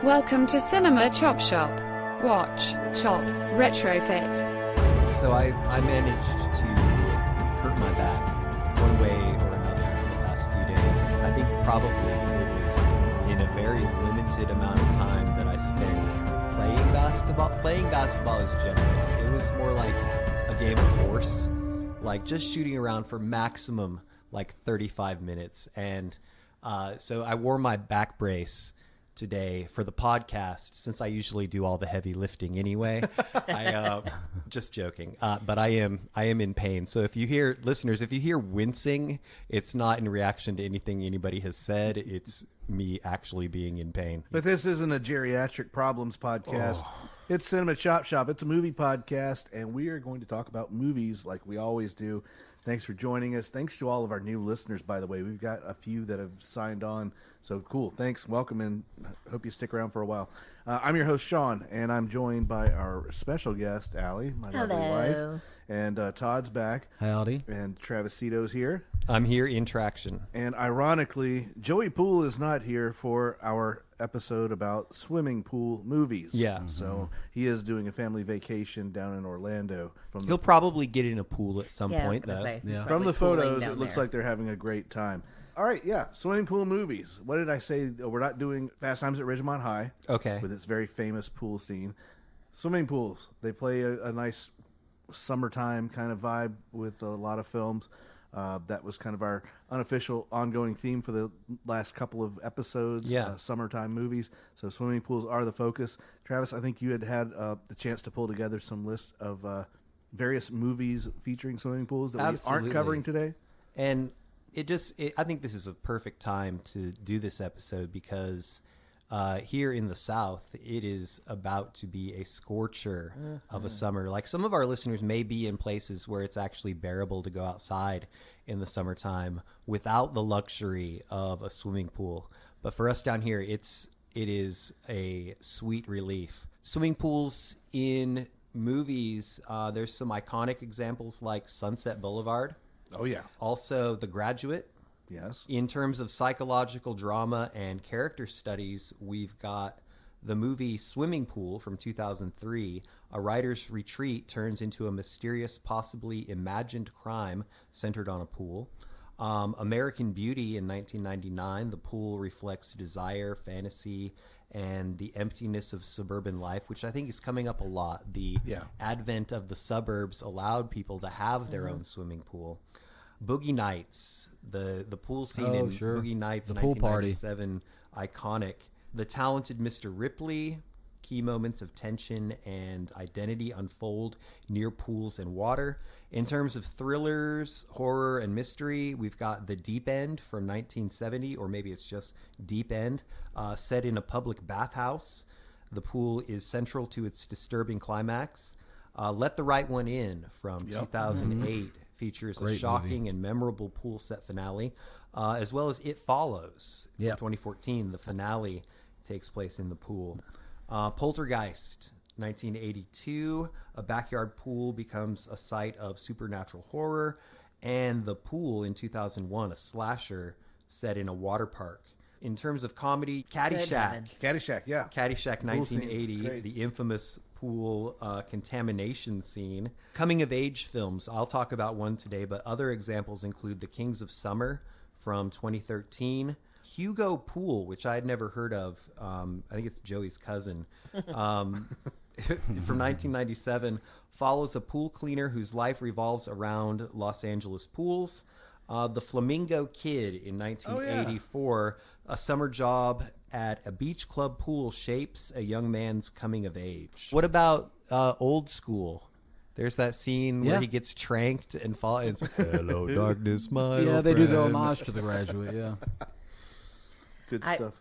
Welcome to Cinema Chop Shop. Watch, chop, retrofit. So I managed to hurt my back one way or another in the past few days. I think probably it was in a very limited amount of time that I spent playing basketball. Playing basketball is generous. It was more like a game of horse, like just shooting around for maximum like 35 minutes. And so I wore my back brace today for the podcast, since I usually do all the heavy lifting anyway. I just joking, but I am in pain. So if you hear, listeners, if you hear wincing, it's not in reaction to anything anybody has said. It's me actually being in pain. But this isn't a geriatric problems podcast. It's Cinema Chop Shop. It's a movie podcast, and we are going to talk about movies like we always do. Thanks for joining us. Thanks to all of our new listeners, by the way. We've got a few that have signed on. So cool. Thanks. Welcome, and hope you stick around for a while. I'm your host, Shawn, and I'm joined by our special guest, Allie, my lovely wife. And Todd's back. Howdy. And Travisito's here. I'm here in traction. And ironically, Joey Poole is not here for our episode about swimming pool movies. Yeah. So he is doing a family vacation down in Orlando. He'll probably get in a pool at some point, I was though. gonna say, he's Yeah. From the probably photos, pooling it down looks there. like they're having a great time. All right, yeah, swimming pool movies. What did I say? We're not doing Fast Times at Ridgemont High. Okay. With its very famous pool scene. Swimming pools. They play a nice summertime kind of vibe with a lot of films. That was kind of our unofficial ongoing theme for the last couple of episodes. Yeah. Summertime movies. So swimming pools are the focus. Travis, I think you had the chance to pull together some list of various movies featuring swimming pools that Absolutely. we aren't covering today. And I think this is a perfect time to do this episode because here in the South, it is about to be a scorcher of a summer. Like, some of our listeners may be in places where it's actually bearable to go outside in the summertime without the luxury of a swimming pool. But for us down here, it is a sweet relief. Swimming pools in movies, there's some iconic examples like Sunset Boulevard. Oh, yeah. Also, The Graduate. Yes. In terms of psychological drama and character studies, we've got the movie Swimming Pool from 2003. A writer's retreat turns into a mysterious, possibly imagined crime centered on a pool. American Beauty in 1999. The pool reflects desire, fantasy, and the emptiness of suburban life, which I think is coming up a lot. The advent of the suburbs allowed people to have their own swimming pool. Boogie Nights, the pool scene in Boogie Nights, the pool party, 1997, iconic. The Talented Mr. Ripley, key moments of tension and identity unfold near pools and water. In terms of thrillers, horror, and mystery, we've got The Deep End from 1970, or maybe it's just Deep End, set in a public bathhouse. The pool is central to its disturbing climax. Let the Right One In from 2008. Features a shocking and memorable pool set finale, as well as It Follows from 2014. The finale takes place in the pool. Poltergeist, 1982. A backyard pool becomes a site of supernatural horror. And The Pool in 2001, a slasher set in a water park. In terms of comedy, Caddyshack. Caddyshack, 1980, the infamous pool contamination scene. Coming of age films, I'll talk about one today, but other examples include The Kings of Summer from 2013. Hugo Pool, which I had never heard of. I think it's Joey's cousin. From 1997, follows a pool cleaner whose life revolves around Los Angeles pools. The Flamingo Kid in 1984, a summer job at a beach club pool shapes a young man's coming of age. What about Old School? There's that scene where he gets tranked and falls. Hello, darkness, my old they do the friend. homage to The Graduate, Good stuff.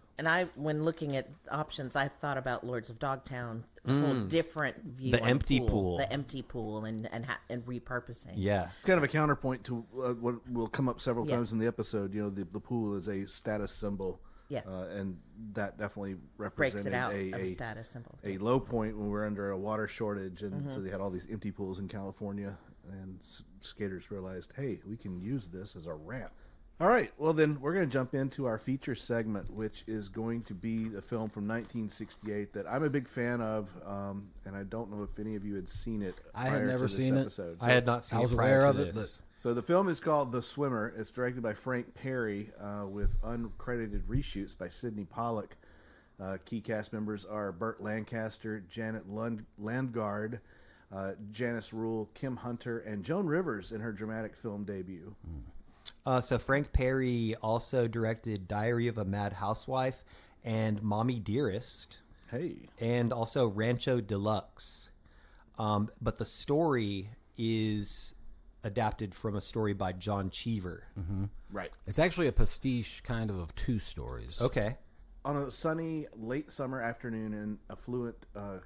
When looking at options, I thought about Lords of Dogtown, a whole different view. The on empty pool. The empty pool and repurposing. Yeah. It's kind of a counterpoint to what will come up several times in the episode. You know, the pool is a status symbol. Yeah. And that definitely Breaks represented it out of a status symbol. a low point when we're under a water shortage, and so they had all these empty pools in California, and skaters realized, hey, we can use this as a ramp. All right, well then we're going to jump into our feature segment, which is going to be a film from 1968 that I'm a big fan of, and I don't know if any of you had seen it. I had never seen it. So, I had not seen I was it prior aware to of it, this. So the film is called The Swimmer. It's directed by Frank Perry with uncredited reshoots by Sidney Pollack. Key cast members are Burt Lancaster, Janet Landgard, Janice Rule, Kim Hunter, and Joan Rivers in her dramatic film debut. So Frank Perry also directed Diary of a Mad Housewife and Mommy Dearest. Hey. And also Rancho Deluxe. But the story is adapted from a story by John Cheever. Mm-hmm. Right. It's actually a pastiche kind of two stories. Okay. On a sunny late summer afternoon in affluent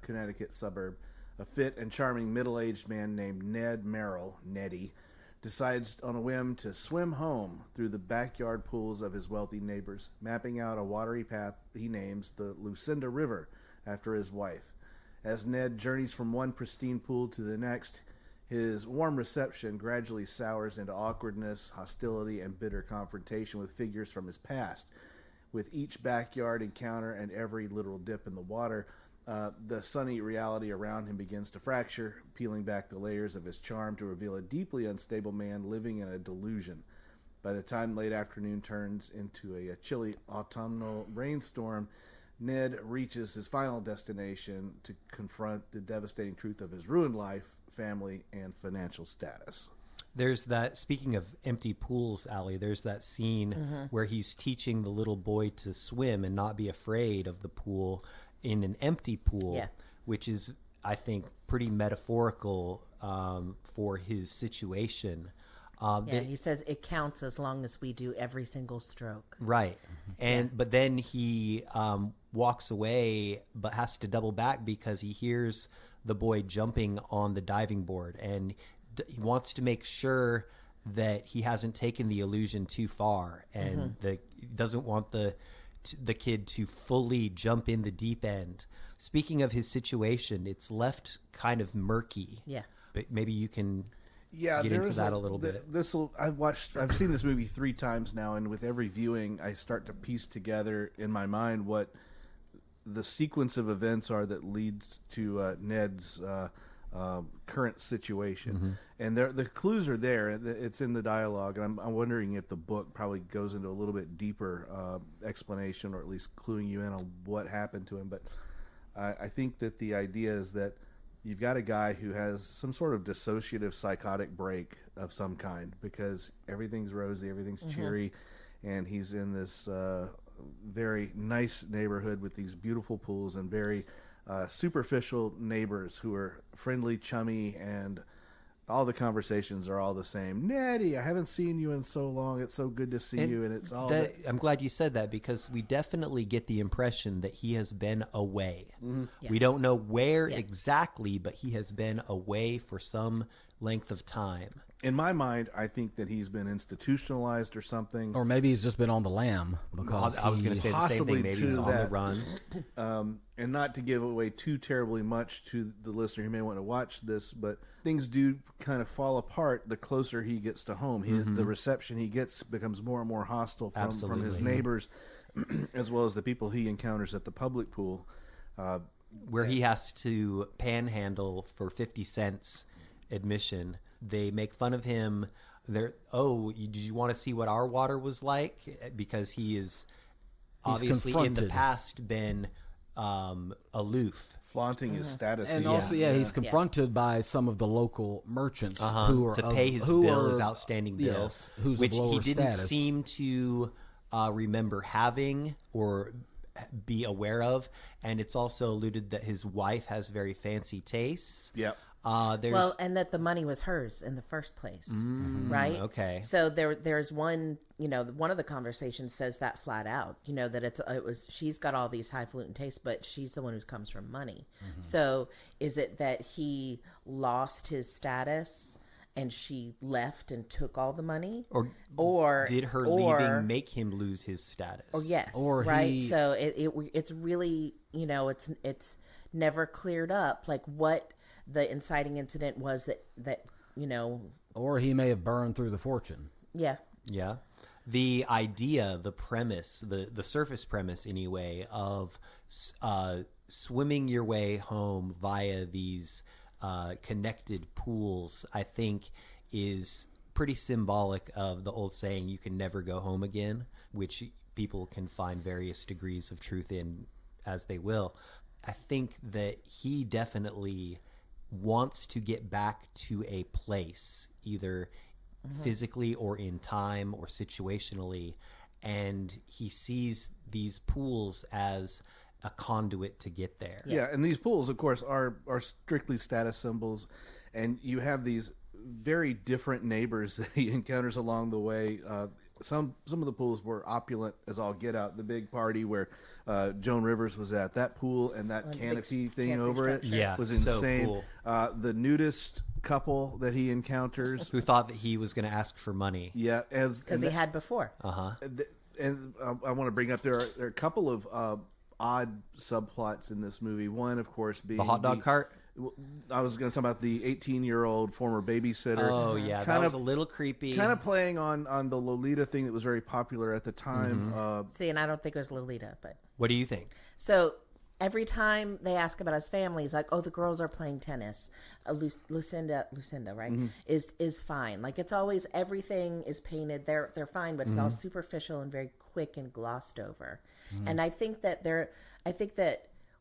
Connecticut suburb, a fit and charming middle-aged man named Ned Merrill, Neddy, decides on a whim to swim home through the backyard pools of his wealthy neighbors, mapping out a watery path he names the Lucinda River after his wife. As Ned journeys from one pristine pool to the next, his warm reception gradually sours into awkwardness, hostility, and bitter confrontation with figures from his past. With each backyard encounter and every literal dip in the water, the sunny reality around him begins to fracture, peeling back the layers of his charm to reveal a deeply unstable man living in a delusion. By the time late afternoon turns into a chilly autumnal rainstorm, Ned reaches his final destination to confront the devastating truth of his ruined life, family, and financial status. There's that, speaking of empty pools, Allie, there's that scene where he's teaching the little boy to swim and not be afraid of the pool in an empty pool, which is, I think, pretty metaphorical for his situation. He says it counts as long as we do every single stroke. Right. And but then he walks away but has to double back because he hears the boy jumping on the diving board, and he wants to make sure that he hasn't taken the illusion too far, and doesn't want the kid to fully jump in the deep end. Speaking of his situation, it's left kind of murky. Yeah. But maybe you can get into that a little bit. I've seen this movie 3 times now, and with every viewing, I start to piece together in my mind what the sequence of events are that leads to Ned's current situation. And the clues are there. It's in the dialogue, and I'm wondering if the book probably goes into a little bit deeper explanation, or at least cluing you in on what happened to him. But I think that the idea is that you've got a guy who has some sort of dissociative psychotic break of some kind, because everything's rosy, everything's cheery, and he's in this very nice neighborhood with these beautiful pools and very superficial neighbors who are friendly, chummy, and all the conversations are all the same. Neddy, I haven't seen you in so long. It's so good to see you. And it's all I'm glad you said that, because we definitely get the impression that he has been away. We don't know where exactly, but he has been away for some length of time. In my mind, I think that he's been institutionalized or something. Or maybe he's just been on the lam, because I was going to say the same thing. Maybe he's on the run. And not to give away too terribly much to the listener who may want to watch this, but things do kind of fall apart the closer he gets to home. The reception he gets becomes more and more hostile from his neighbors, as well as the people he encounters at the public pool. Where he has to panhandle for 50 cents admission. They make fun of him. Did you want to see what our water was like? Because he's obviously in the past been aloof, flaunting his status, and also he's confronted by some of the local merchants who are to pay his bills, his outstanding bills, which he didn't seem to remember having or be aware of. And it's also alluded that his wife has very fancy tastes. Yep. And that the money was hers in the first place, right? Okay. So there's one, one of the conversations says that flat out, that she's got all these highfalutin tastes, but she's the one who comes from money. So is it that he lost his status and she left and took all the money, or did her leaving make him lose his status? Oh yes, right. So it's really it's never cleared up, like what the inciting incident was that or he may have burned through the fortune. Yeah. The idea, the premise, the surface premise anyway, of swimming your way home via these connected pools, I think is pretty symbolic of the old saying, you can never go home again, which people can find various degrees of truth in as they will. I think that he definitely wants to get back to a place, either physically or in time or situationally, and he sees these pools as a conduit to get there. Yeah, and these pools, of course, are strictly status symbols, and you have these very different neighbors that he encounters along the way. Some of the pools were opulent as all get out. The big party where Joan Rivers was at, that pool and that canopy thing over it was insane. So cool. The nudist couple that he encounters, who thought that he was going to ask for money. Yeah, because he had before. And I want to bring up there are a couple of odd subplots in this movie. One, of course, being the hot dog cart. I was going to talk about the 18-year-old former babysitter. Oh, yeah, that was a little creepy. Kind of playing on the Lolita thing that was very popular at the time. See, and I don't think it was Lolita, but... What do you think? So every time they ask about his family, he's like, oh, the girls are playing tennis. Lucinda, right, is fine. Like, it's always, everything is painted. They're fine, but it's all superficial and very quick and glossed over. And I think that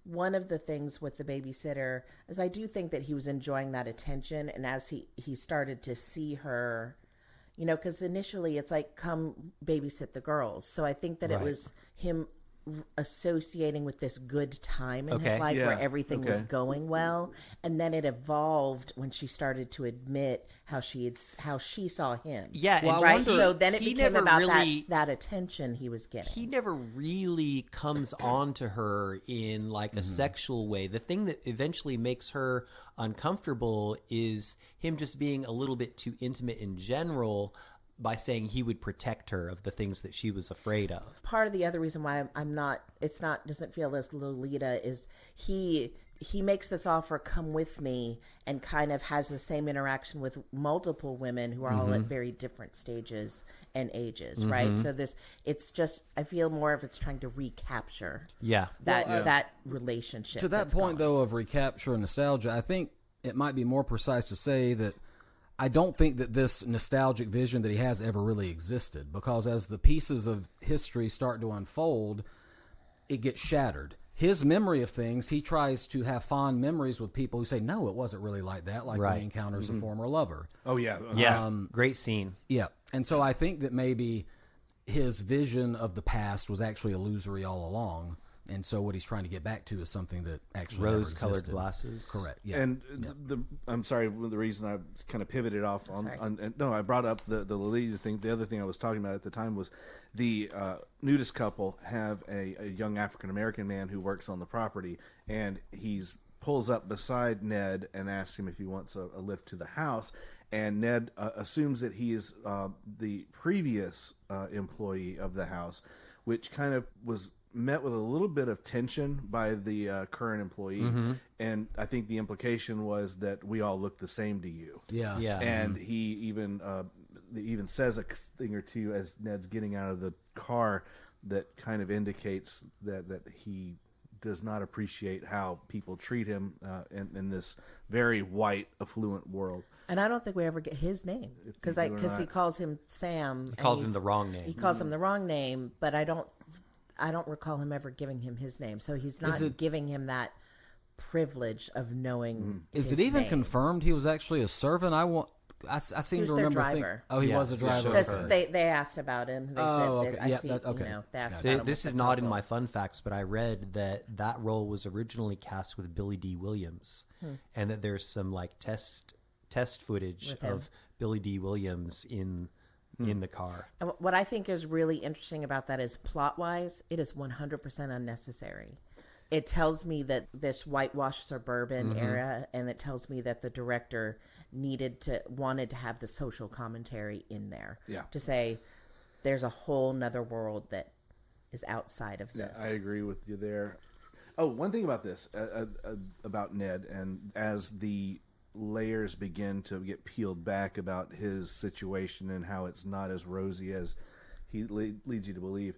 one of the things with the babysitter is I do think that he was enjoying that attention. And as he started to see her, because initially it's like, come babysit the girls. So I think that it was him associating with this good time in his life where everything was going well, and then it evolved when she started to admit how she saw him. Yeah, well, right. So then it became about really, that attention he was getting. He never really comes on to her in like a sexual way. The thing that eventually makes her uncomfortable is him just being a little bit too intimate in general, by saying he would protect her of the things that she was afraid of. Part of the other reason why doesn't feel as Lolita is he makes this offer, come with me, and kind of has the same interaction with multiple women who are all at very different stages and ages, right? So it's just, I feel more of it's trying to recapture that relationship. To that point, though, of recapture and nostalgia, I think it might be more precise to say that I don't think that this nostalgic vision that he has ever really existed, because as the pieces of history start to unfold, it gets shattered. His memory of things, he tries to have fond memories with people who say, no, it wasn't really like that, like when he encounters a former lover. Oh, yeah. Yeah, great scene. Yeah, and so I think that maybe his vision of the past was actually illusory all along. And so what he's trying to get back to is something that actually rose-colored glasses. Correct. Yeah. And I'm sorry, the reason I kind of pivoted off I brought up the Lolita thing. The other thing I was talking about at the time was the nudist couple have a young African-American man who works on the property, and he's pulls up beside Ned and asks him if he wants a lift to the house. And Ned assumes that he is the previous employee of the house, which kind of was met with a little bit of tension by the current employee. And I think the implication was that we all look the same to you. Yeah. And he even says a thing or two as Ned's getting out of the car that kind of indicates that he does not appreciate how people treat him in this very white, affluent world. And I don't think we ever get his name because he calls him Sam. He calls him the wrong name. He calls him the wrong name, but I don't recall him ever giving him his name. So he's not giving him that privilege of knowing. Is it even confirmed he was actually a servant? I seem to remember. Driver. He was a driver. Because they asked about him. They said, they asked about him. This is not in my fun facts, but I read that role was originally cast with Billy D. Williams, and that there's some like test footage of Billy D. Williams in the car. And what I think is really interesting about that is plot-wise, it is 100% unnecessary. It tells me that this whitewashed suburban era, and it tells me that the director wanted to have the social commentary in there. Yeah. To say there's a whole nother world that is outside of this. Yeah, I agree with you there. Oh, one thing about this, about Ned, and as the layers begin to get peeled back about his situation and how it's not as rosy as leads you to believe.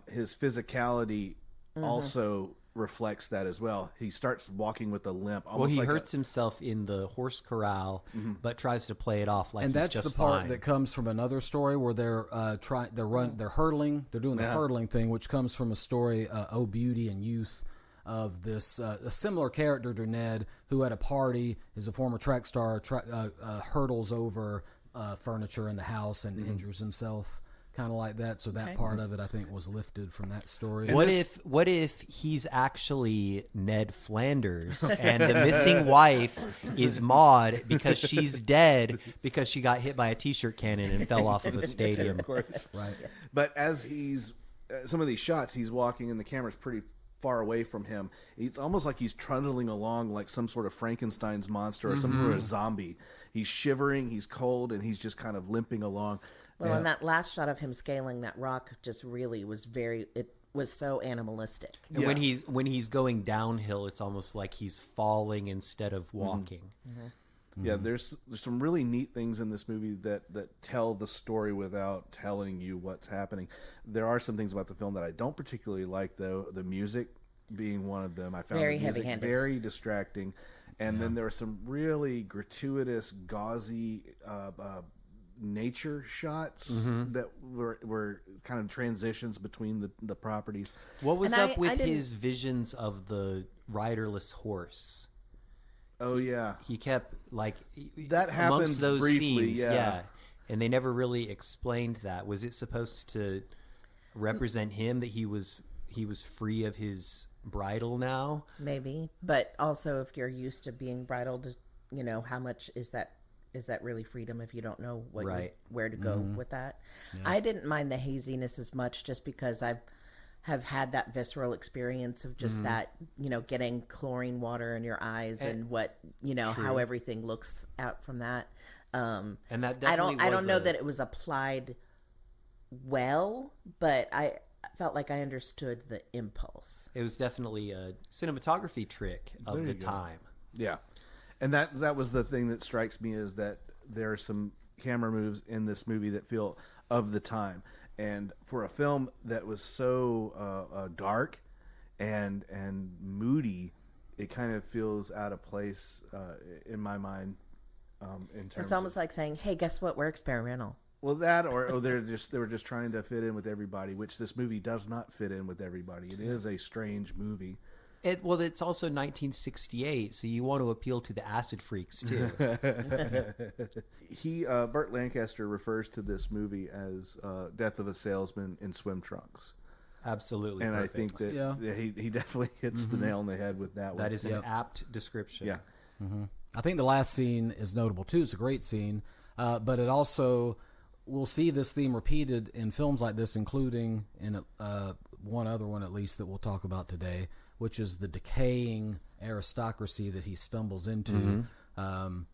His physicality also reflects that as well. He starts walking with a limp. Well, he hurts himself in the horse corral, but tries to play it off like and he's that's just the part fine. that comes from another story where they're hurdling. They're doing the hurdling thing, which comes from a story, "Oh Beauty and Youth," of this a similar character to Ned, who at a party is a former track star, hurdles over furniture in the house and injures himself. Kind of like that. So that part of it, I think, was lifted from that story. What if he's actually Ned Flanders and the missing wife is Maud because she's dead because she got hit by a t-shirt cannon and fell off of a stadium? Of course. Right. But as he's some of these shots, he's walking and the camera's pretty far away from him. It's almost like he's trundling along like some sort of Frankenstein's monster or some sort of zombie. He's shivering, he's cold, and he's just kind of limping along. Well, and that last shot of him scaling that rock just really was it was so animalistic. And when he's going downhill, it's almost like he's falling instead of walking. Yeah, there's some really neat things in this movie that tell the story without telling you what's happening. There are some things about the film that I don't particularly like, though. The music being one of them. I found Very the music heavy-handed. very distracting. And then there were some really gratuitous, gauzy nature shots that were kind of transitions between the properties. What was And up I with didn't- his visions of the riderless horse? Oh, yeah. He kept like That happens amongst those briefly, scenes, yeah. and they never really explained that. Was it supposed to represent him that he was free of his bridle now? Maybe, but also if you're used to being bridled, how much is that really freedom if you don't know where to go with that? Yeah. I didn't mind the haziness as much just because I have had that visceral experience of just that, getting chlorine water in your eyes and what, how everything looks out from that. And that definitely I don't know that it was applied well, but I felt like I understood the impulse. It was definitely a cinematography trick of the time. Yeah. And that was the thing that strikes me, is that there are some camera moves in this movie that feel of the time. And for a film that was so dark and moody, it kind of feels out of place in my mind. In terms it's almost like saying, "Hey, guess what? We're experimental." Well, that or they were just trying to fit in with everybody, which this movie does not fit in with everybody. It is a strange movie. It's also 1968, so you want to appeal to the acid freaks too. Burt Lancaster refers to this movie as Death of a Salesman in Swim Trunks. Absolutely, and perfect. I think that he definitely hits the nail on the head with that one. That is an apt description. Yeah. I think the last scene is notable too. It's a great scene, but it also, we'll see this theme repeated in films like this, including in one other one at least that we'll talk about today, which is the decaying aristocracy that he stumbles into,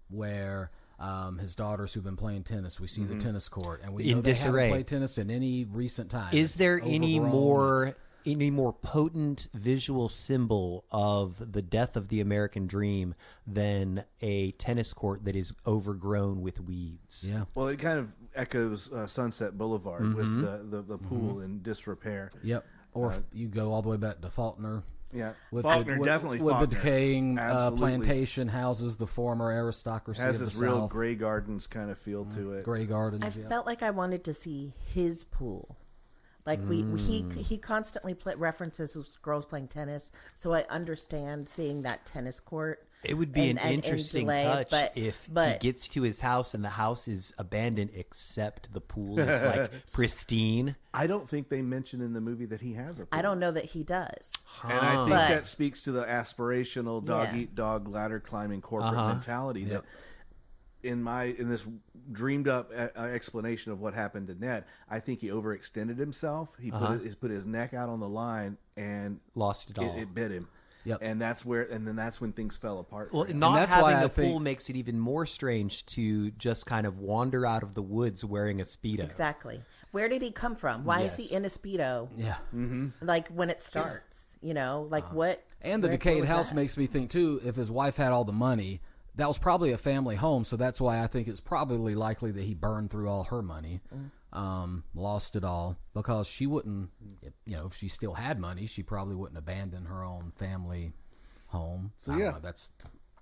where his daughters who've been playing tennis, we see the tennis court, and we know they haven't played tennis in any recent time. Is there any more potent visual symbol of the death of the American dream than a tennis court that is overgrown with weeds? Yeah. Well, it kind of echoes Sunset Boulevard with the pool in disrepair. Yep. Or if you go all the way back to Faulkner. Yeah, Faulkner. Definitely with Faulkner. The decaying Absolutely. plantation houses, the former aristocracy has of this the real South. Grey Gardens kind of feel to it. Grey Gardens. I felt like I wanted to see his pool. Like he constantly references girls playing tennis, so I understand seeing that tennis court. It would be an interesting touch but if he gets to his house and the house is abandoned except the pool is like pristine. I don't think they mention in the movie that he has a pool. I don't know that he does. And I think that speaks to the aspirational dog-eat-dog ladder climbing corporate mentality that in this dreamed up explanation of what happened to Ned, I think he overextended himself. He put his neck out on the line and lost it all. It bit him. Yep. And that's when things fell apart. Well, not having a pool makes it even more strange to just kind of wander out of the woods wearing a Speedo. Exactly. Where did he come from? Why is he in a Speedo? Yeah. Like when it starts, what? And the decayed house makes me think too, if his wife had all the money, that was probably a family home, so that's why I think it's probably likely that he burned through all her money. lost it all because she wouldn't, if she still had money, she probably wouldn't abandon her own family home. So, I don't know, that's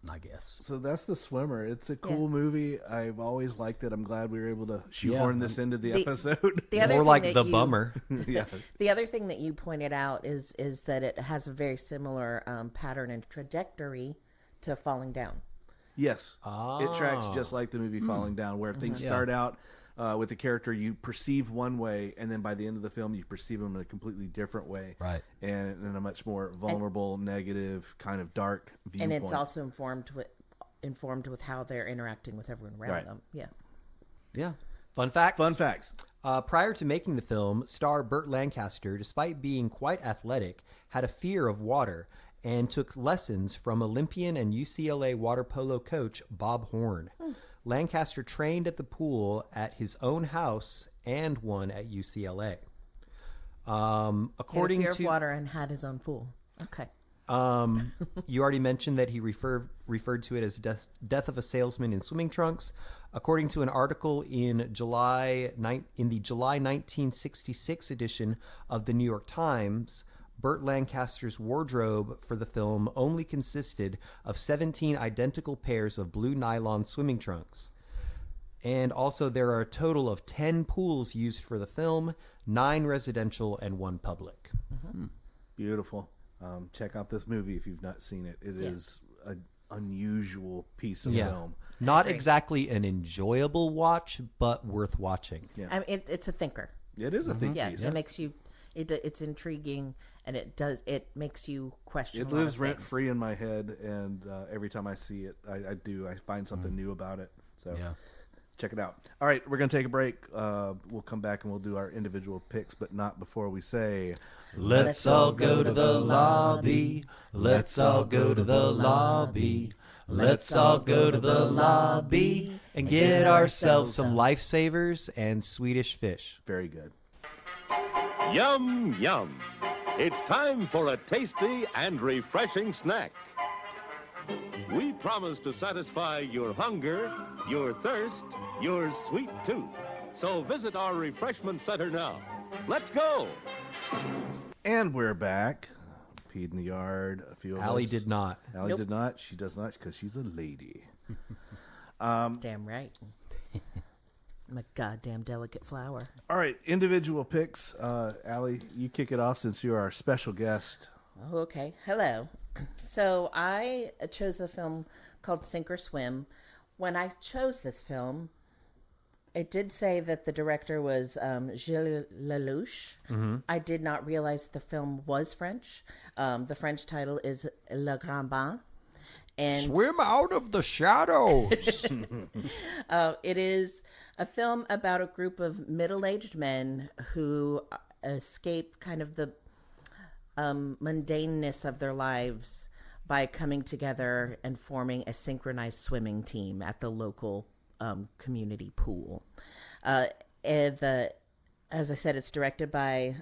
my guess. So that's The Swimmer. It's a cool movie. I've always liked it. I'm glad we were able to shoehorn this into the episode. The other More thing like that The you- Bummer. Yeah. The other thing that you pointed out is that it has a very similar pattern and trajectory to Falling Down. Yes. It tracks just like the movie Falling Down, where things start out with a character you perceive one way, and then by the end of the film, you perceive them in a completely different way. Right. And in a much more vulnerable, negative, kind of dark viewpoint. And it's also informed with how they're interacting with everyone around them. Yeah. Yeah. Fun facts. Fun facts. Prior to making the film, star Burt Lancaster, despite being quite athletic, had a fear of water and took lessons from Olympian and UCLA water polo coach Bob Horn. Lancaster trained at the pool at his own house and one at UCLA. According He had a fear to of water and had his own pool. Okay. you already mentioned that he referred to it as death of a salesman in swimming trunks. According to an article in the July 1966 edition of the New York Times, Burt Lancaster's wardrobe for the film only consisted of 17 identical pairs of blue nylon swimming trunks. And also there are a total of 10 pools used for the film, 9 residential and 1 public. Beautiful. Check out this movie if you've not seen it. It is an unusual piece of film. Not exactly an enjoyable watch, but worth watching. Yeah. I mean, it's a thinker. It is a think Yeah, piece. it makes you. It's intriguing, and it makes you question. It a lot lives of rent things. free in my head, and every time I see it, I find something new about it. So check it out. All right, we're going to take a break. We'll come back and we'll do our individual picks, but not before we say, Let's all go to the lobby. Let's all go to the lobby. Let's all go to the lobby and get ourselves some lifesavers and Swedish fish. very good. Yum, yum. It's time for a tasty and refreshing snack. We promise to satisfy your hunger, your thirst, your sweet tooth. So visit our refreshment center now. Let's go. And we're back. Peed in the yard. A few of Allie us. did not. Allie Nope. did not. She does not because she's a lady. Damn right. I'm a goddamn delicate flower. All right, individual picks. Allie, you kick it off since you're our special guest. Oh, okay. Hello. So I chose a film called Sink or Swim. When I chose this film, it did say that the director was Gilles Lelouch. I did not realize the film was French. The French title is Le Grand Bain. And Swim out of the shadows. it is a film about a group of middle-aged men who escape kind of the mundaneness of their lives by coming together and forming a synchronized swimming team at the local community pool. As I said, it's directed by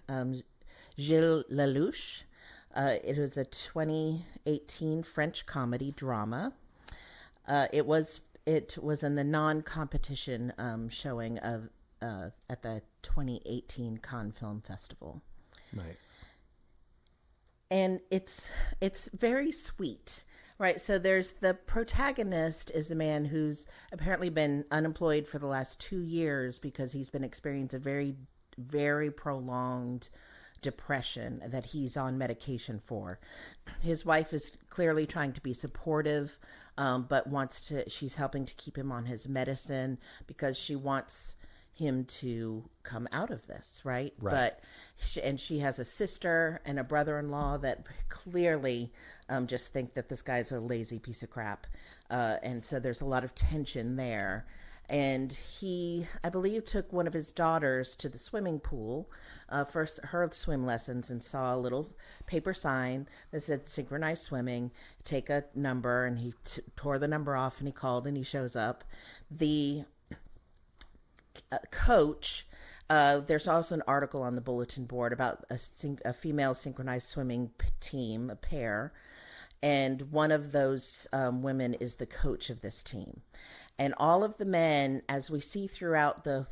Gilles Lelouch. It was a 2018 French comedy drama. It was in the non-competition showing of at the 2018 Cannes Film Festival. Nice. And it's very sweet, right? So there's the protagonist is a man who's apparently been unemployed for the last 2 years because he's been experiencing a very, very prolonged depression that he's on medication for. His wife is clearly trying to be supportive, but she's helping to keep him on his medicine because she wants him to come out of this, right? But she has a sister and a brother-in-law that clearly just think that this guy's a lazy piece of crap, and so there's a lot of tension there. And he, I believe, took one of his daughters to the swimming pool for her swim lessons and saw a little paper sign that said synchronized swimming, take a number, and he tore the number off and he called and he shows up. The coach, there's also an article on the bulletin board about a female synchronized swimming team, a pair, and one of those women is the coach of this team. And all of the men, as we see throughout the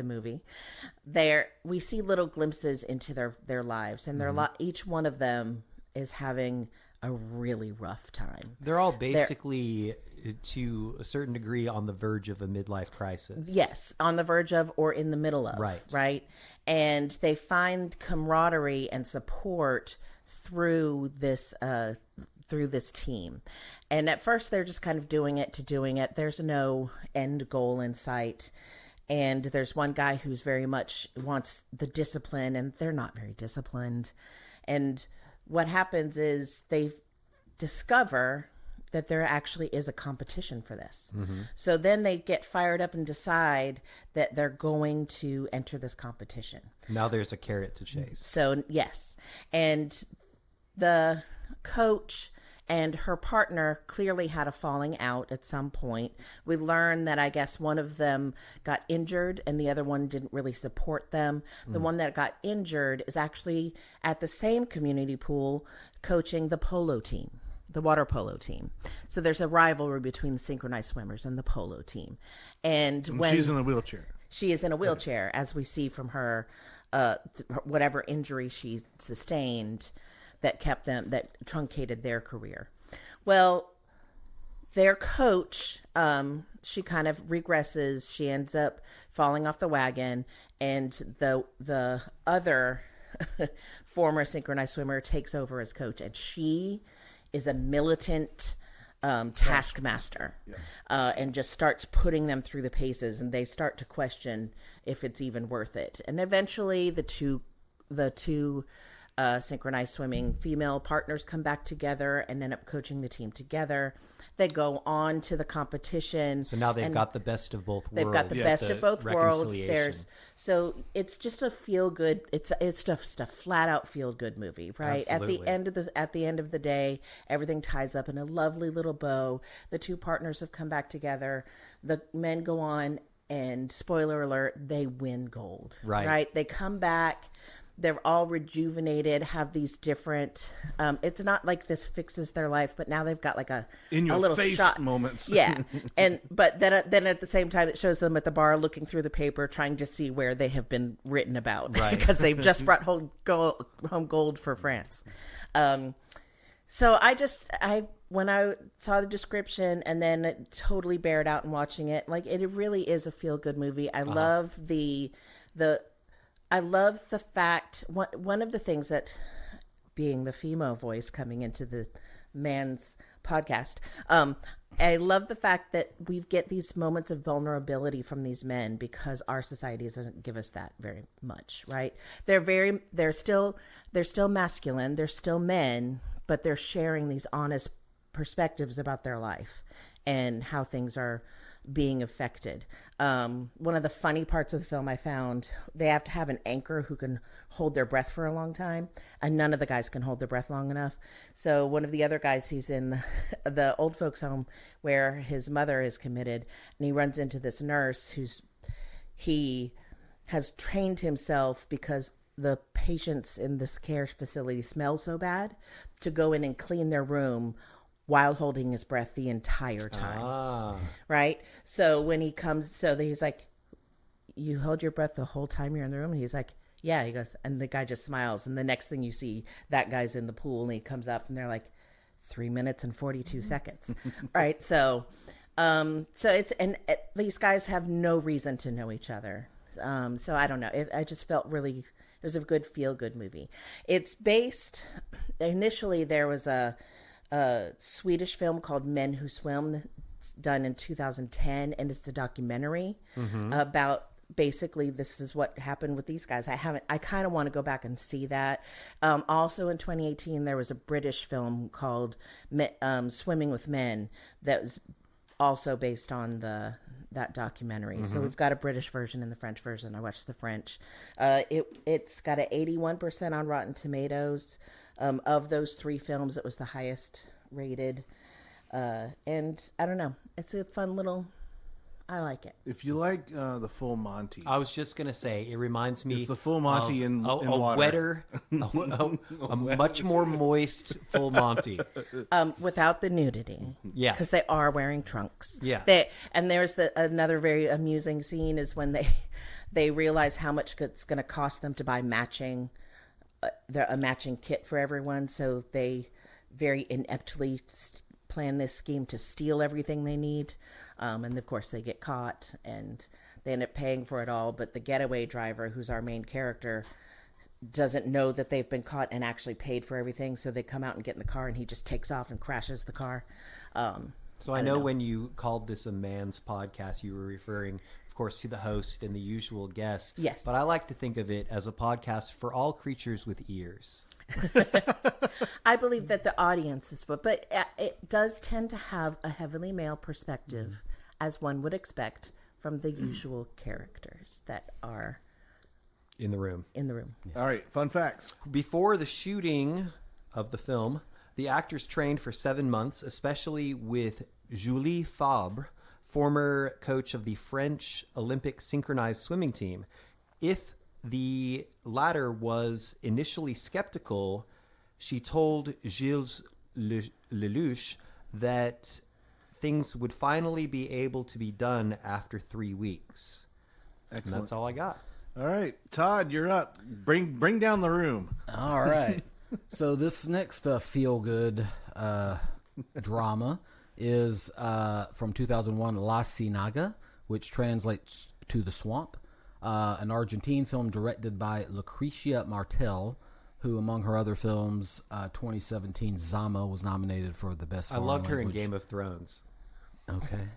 movie, we see little glimpses into their lives, and each one of them is having a really rough time. They're all basically, to a certain degree, on the verge of a midlife crisis. Yes, on the verge of or in the middle of. Right. And they find camaraderie and support through this team. And at first they're just kind of doing it. There's no end goal in sight. And there's one guy who's very much wants the discipline, and they're not very disciplined. And what happens is they discover that there actually is a competition for this. So then they get fired up and decide that they're going to enter this competition. Now there's a carrot to chase. So, yes. And the coach and her partner clearly had a falling out at some point. We learn that I guess one of them got injured and the other one didn't really support them. The one that got injured is actually at the same community pool coaching the polo team, the water polo team. So there's a rivalry between the synchronized swimmers and the polo team. And when she's in a wheelchair. She is in a wheelchair, as we see from her, whatever injury she sustained that truncated their career. Well, their coach, she kind of regresses. She ends up falling off the wagon, and the other former synchronized swimmer takes over as coach, and she is a militant taskmaster, and just starts putting them through the paces, and they start to question if it's even worth it. And eventually the two synchronized swimming female partners come back together and end up coaching the team together. They go on to the competition. So now they've got the best of both worlds. They've got the best of both worlds. So it's just a feel good. It's just a flat out feel good movie, right? Absolutely. At the end of the day, everything ties up in a lovely little bow. The two partners have come back together. The men go on, and spoiler alert, they win gold. Right? They come back. They're all rejuvenated, have these different, it's not like this fixes their life, but now they've got like a little face shot moments. Yeah. But then at the same time, it shows them at the bar looking through the paper, trying to see where they have been written about. Right. Because they've just brought home gold for France. So when I saw the description and then it totally bared out in watching it, like it really is a feel good movie. I love I love the fact, one of the things that, being the female voice coming into the man's podcast, I love the fact that we get these moments of vulnerability from these men because our society doesn't give us that very much, right? They're still masculine, they're still men, but they're sharing these honest perspectives about their life and how things are being affected. One of the funny parts of the film I found, they have to have an anchor who can hold their breath for a long time, and none of the guys can hold their breath long enough. So one of the other guys, he's in the old folks home where his mother is committed, and he runs into this nurse he has trained himself, because the patients in this care facility smell so bad, to go in and clean their room while holding his breath the entire time. Right? So when he comes, he's like, you hold your breath the whole time you're in the room? And he's like, yeah. He goes, and the guy just smiles. And the next thing you see, that guy's in the pool, and he comes up and they're like 3 minutes and 42 seconds. Right? So these guys have no reason to know each other. So I don't know. I just felt really, it was a good feel-good movie. It's based, initially there was a Swedish film called Men Who Swim, done in 2010, and it's a documentary about basically this is what happened with these guys. I kind of want to go back and see that. Also in 2018 there was a British film called Swimming with Men that was also based on that documentary. So we've got a British version and the French version. I watched the French. It's got an 81% on Rotten Tomatoes. Of those three films, it was the highest rated. And I don't know, it's a fun little I like it. If you like the Full Monty, I was just gonna say it reminds me. it's the Full Monty of in a water. wetter, a much more moist Full Monty. Without the nudity. Yeah. Because they are wearing trunks. Yeah. And there's another very amusing scene is when they realize how much it's going to cost them to buy a matching kit for everyone. So they very ineptly plan this scheme to steal everything they need. And of course they get caught and they end up paying for it all. But the getaway driver, who's our main character, doesn't know that they've been caught and actually paid for everything. So they come out and get in the car and he just takes off and crashes the car. So I know when you called this a man's podcast, you were referring, of course, to the host and the usual guests. Yes. But I like to think of it as a podcast for all creatures with ears. I believe that the audience is, but it does tend to have a heavily male perspective, as one would expect from the usual characters that are In the room. All right, fun facts. Before the shooting of the film, the actors trained for 7 months, especially with Julie Fabre, former coach of the French Olympic synchronized swimming team. If the latter was initially skeptical, she told Gilles Lelouch that things would finally be able to be done after 3 weeks. Excellent. And that's all I got. All right, Todd, you're up. Bring down the room. All right. So this next feel-good drama is from 2001, La Ciénaga, which translates to The Swamp, an Argentine film directed by Lucrecia Martel, who, among her other films, 2017 Zama was nominated for the best I foreign loved her in language. Game of Thrones. Okay.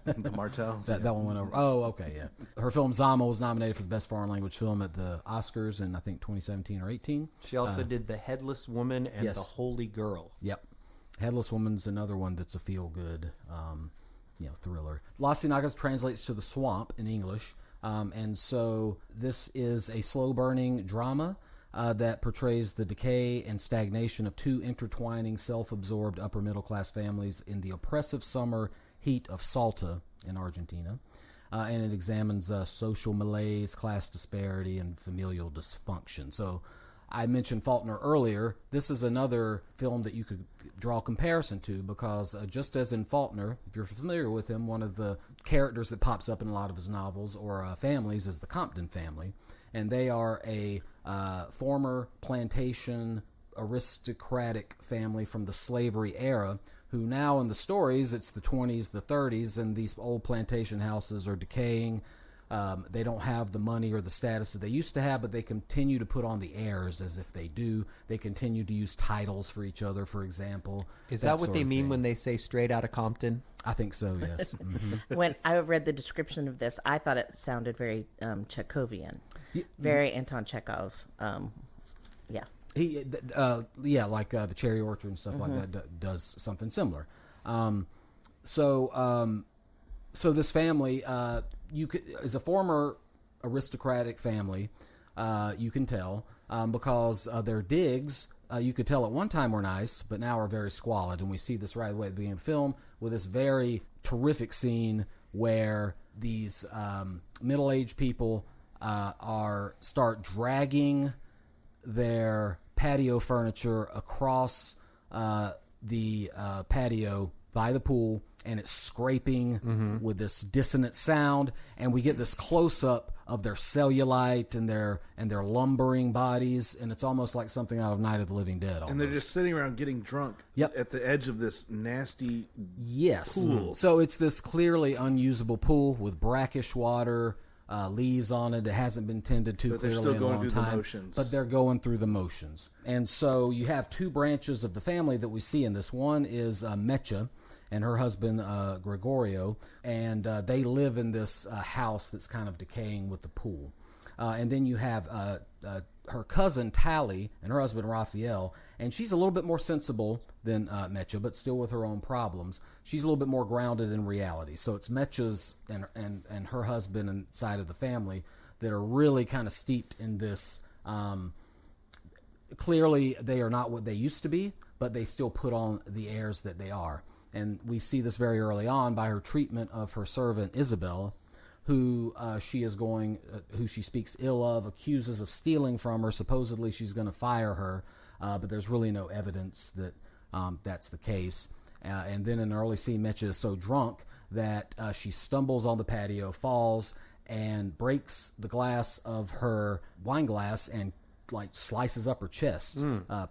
The Martels. That one went over. Oh, okay, yeah. Her film Zama was nominated for the best foreign language film at the Oscars in, I think, 2017 or 18. She also did The Headless Woman and yes. The Holy Girl. Yep. Headless Woman's another one that's a feel-good, thriller. La Ciénaga translates to The Swamp in English, and so this is a slow-burning drama that portrays the decay and stagnation of two intertwining, self-absorbed upper-middle-class families in the oppressive summer heat of Salta in Argentina, and it examines social malaise, class disparity, and familial dysfunction. So I mentioned Faulkner earlier. This is another film that you could draw a comparison to because just as in Faulkner, if you're familiar with him, one of the characters that pops up in a lot of his novels or families is the Compton family, and they are a former plantation aristocratic family from the slavery era who now in the stories, it's the 20s, the 30s, and these old plantation houses are decaying. They don't have the money or the status that they used to have, but they continue to put on the airs as if they do. They continue to use titles for each other, for example. Is that what sort they of mean thing. when they say straight out of Compton? I think so, yes. Mhm. When I read the description of this, I thought it sounded very Chekhovian, very Anton Chekhov. Yeah. He, like the Cherry Orchard and stuff like that does something similar. So this family, is a former aristocratic family. You can tell because their digs, you could tell at one time were nice, but now are very squalid. And we see this right away at the beginning of the film with this very terrific scene where these middle-aged people start dragging their patio furniture across the patio by the pool, and it's scraping with this dissonant sound, and we get this close-up of their cellulite and their lumbering bodies, and it's almost like something out of Night of the Living Dead. Almost. And they're just sitting around getting drunk at the edge of this nasty pool. So it's this clearly unusable pool with brackish water, leaves on it. It hasn't been tended to But they're clearly still in a going long through the time. motions. But they're going through the motions. And so you have two branches of the family that we see in this. One is Mecha and her husband Gregorio, and they live in this house that's kind of decaying with the pool. And then you have her cousin Tally and her husband Raphael, and she's a little bit more sensible than Mecha, but still with her own problems. She's a little bit more grounded in reality. So it's Mecha's and her husband and side of the family that are really kind of steeped in this. Clearly, they are not what they used to be, but they still put on the airs that they are. And we see this very early on by her treatment of her servant Isabel, who she speaks ill of, accuses of stealing from her. Supposedly she's going to fire her, but there's really no evidence that that's the case. And then in an early scene, Mecha is so drunk that she stumbles on the patio, falls, and breaks the glass of her wine glass and like slices up her chest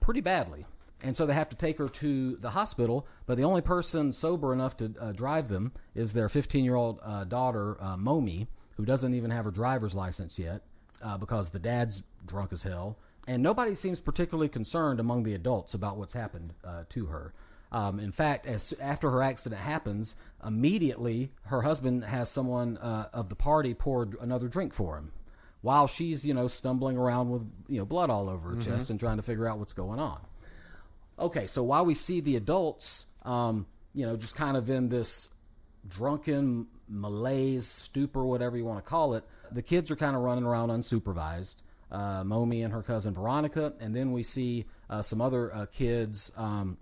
pretty badly. And so they have to take her to the hospital, but the only person sober enough to drive them is their 15-year-old daughter, Momi, who doesn't even have her driver's license yet because the dad's drunk as hell. And nobody seems particularly concerned among the adults about what's happened to her. In fact, after her accident happens, immediately her husband has someone of the party pour another drink for him while she's, stumbling around with, blood all over her chest and trying to figure out what's going on. Okay, so while we see the adults, just kind of in this drunken malaise, stupor, whatever you want to call it, the kids are kind of running around unsupervised. Momi and her cousin Veronica, and then we see some other kids,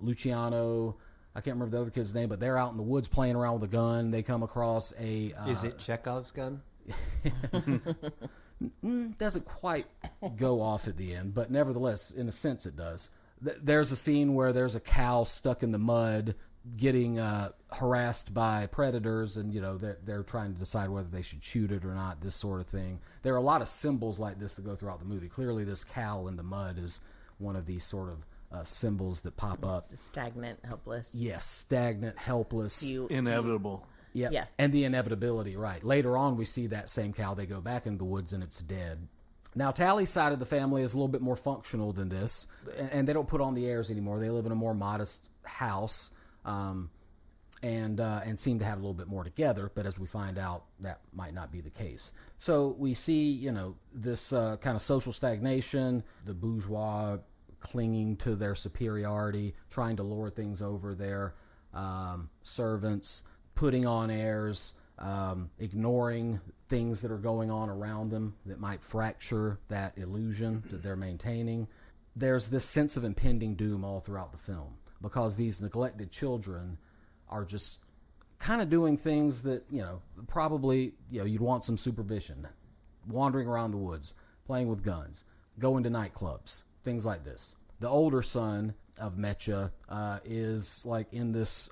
Luciano, I can't remember the other kid's name, but they're out in the woods playing around with a gun. They come across a... Is it Chekhov's gun? Doesn't quite go off at the end, but nevertheless, in a sense it does. There's a scene where there's a cow stuck in the mud getting harassed by predators, and they're trying to decide whether they should shoot it or not, this sort of thing. There are a lot of symbols like this that go throughout the movie. Clearly this cow in the mud is one of these sort of symbols that pop up. Stagnant, helpless. Yes, stagnant, helpless. Inevitable. Yeah, and the inevitability, right. Later on we see that same cow, they go back into the woods and it's dead. Now, Tally's side of the family is a little bit more functional than this, and they don't put on the airs anymore. They live in a more modest house, and seem to have a little bit more together, but as we find out, that might not be the case. So we see, this kind of social stagnation, the bourgeois clinging to their superiority, trying to lord things over their servants, putting on airs, ignoring things that are going on around them that might fracture that illusion that they're maintaining. There's this sense of impending doom all throughout the film because these neglected children are just kind of doing things that, probably, you'd want some supervision. Wandering around the woods, playing with guns, going to nightclubs, things like this. The older son of Mecha is like in this...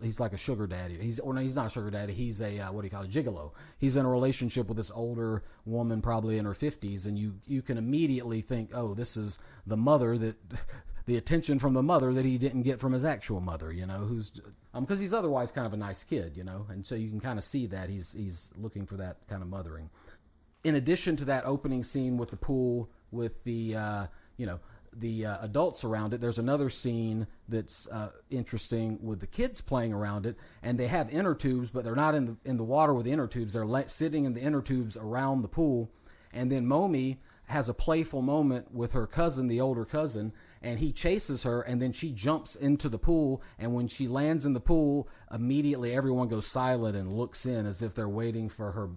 he's like a sugar daddy. He's not a sugar daddy. He's a gigolo. He's in a relationship with this older woman, probably in her 50s, and you can immediately think, oh, this is the mother that the attention from the mother that he didn't get from his actual mother. Who's because he's otherwise kind of a nice kid, and so you can kind of see that he's looking for that kind of mothering. In addition to that opening scene with the pool with the adults around it, there's another scene that's interesting with the kids playing around it, and they have inner tubes, but they're not in the water with the inner tubes. They're sitting in the inner tubes around the pool, and then Momi has a playful moment with her cousin, the older cousin, and he chases her, and then she jumps into the pool, and when she lands in the pool, immediately everyone goes silent and looks in as if they're waiting for her